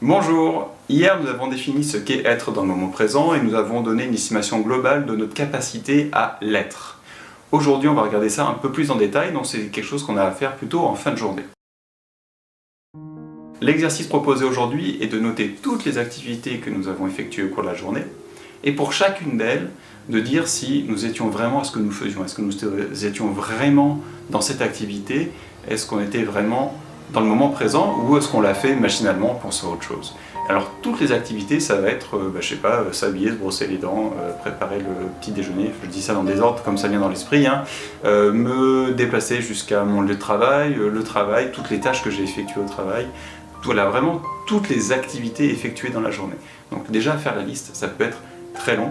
Bonjour, hier nous avons défini ce qu'est être dans le moment présent et nous avons donné une estimation globale de notre capacité à l'être. Aujourd'hui on va regarder ça un peu plus en détail, donc c'est quelque chose qu'on a à faire plutôt en fin de journée. L'exercice proposé aujourd'hui est de noter toutes les activités que nous avons effectuées au cours de la journée et pour chacune d'elles de dire si nous étions vraiment à ce que nous faisions, est-ce que nous étions vraiment dans cette activité, est-ce qu'on était vraiment dans le moment présent ou est-ce qu'on l'a fait machinalement en pensant à autre chose. Alors toutes les activités ça va être, je sais pas, s'habiller, se brosser les dents, préparer le petit déjeuner, je dis ça dans des ordres comme ça vient dans l'esprit, me déplacer jusqu'à mon lieu de travail, le travail, toutes les tâches que j'ai effectuées au travail, voilà vraiment toutes les activités effectuées dans la journée. Donc déjà faire la liste ça peut être très long.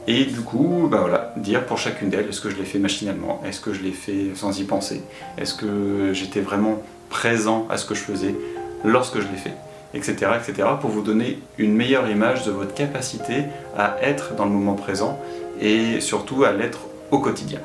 Et du coup, voilà, dire pour chacune d'elles, est-ce que je l'ai fait machinalement, est-ce que je l'ai fait sans y penser, est-ce que j'étais vraiment présent à ce que je faisais lorsque je l'ai fait, etc., etc., pour vous donner une meilleure image de votre capacité à être dans le moment présent et surtout à l'être au quotidien.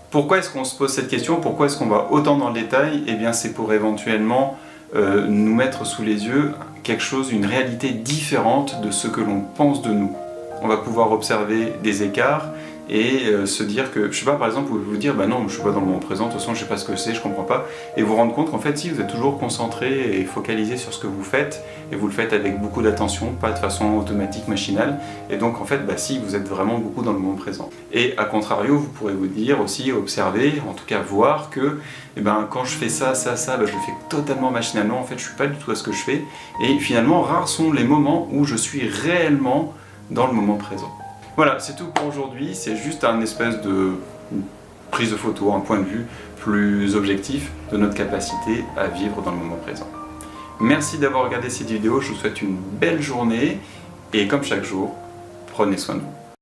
Pourquoi est-ce qu'on se pose cette question? Pourquoi est-ce qu'on va autant dans le détail? Eh bien c'est pour éventuellement nous mettre sous les yeux quelque chose, une réalité différente de ce que l'on pense de nous. On va pouvoir observer des écarts et se dire que, je sais pas, par exemple, vous dire bah non, je suis pas dans le moment présent, de toute façon je sais pas ce que c'est, je comprends pas, et vous rendre compte qu'en fait si vous êtes toujours concentré et focalisé sur ce que vous faites, et vous le faites avec beaucoup d'attention, pas de façon automatique, machinale, et donc en fait si vous êtes vraiment beaucoup dans le moment présent. Et à contrario, vous pourrez vous dire aussi, observer, en tout cas voir que quand je fais ça, je le fais totalement machinalement, en fait je suis pas du tout à ce que je fais, et finalement rares sont les moments où je suis réellement dans le moment présent. Voilà, c'est tout pour aujourd'hui, c'est juste un espèce de prise de photo, un point de vue plus objectif de notre capacité à vivre dans le moment présent. Merci d'avoir regardé cette vidéo, je vous souhaite une belle journée et comme chaque jour, prenez soin de vous.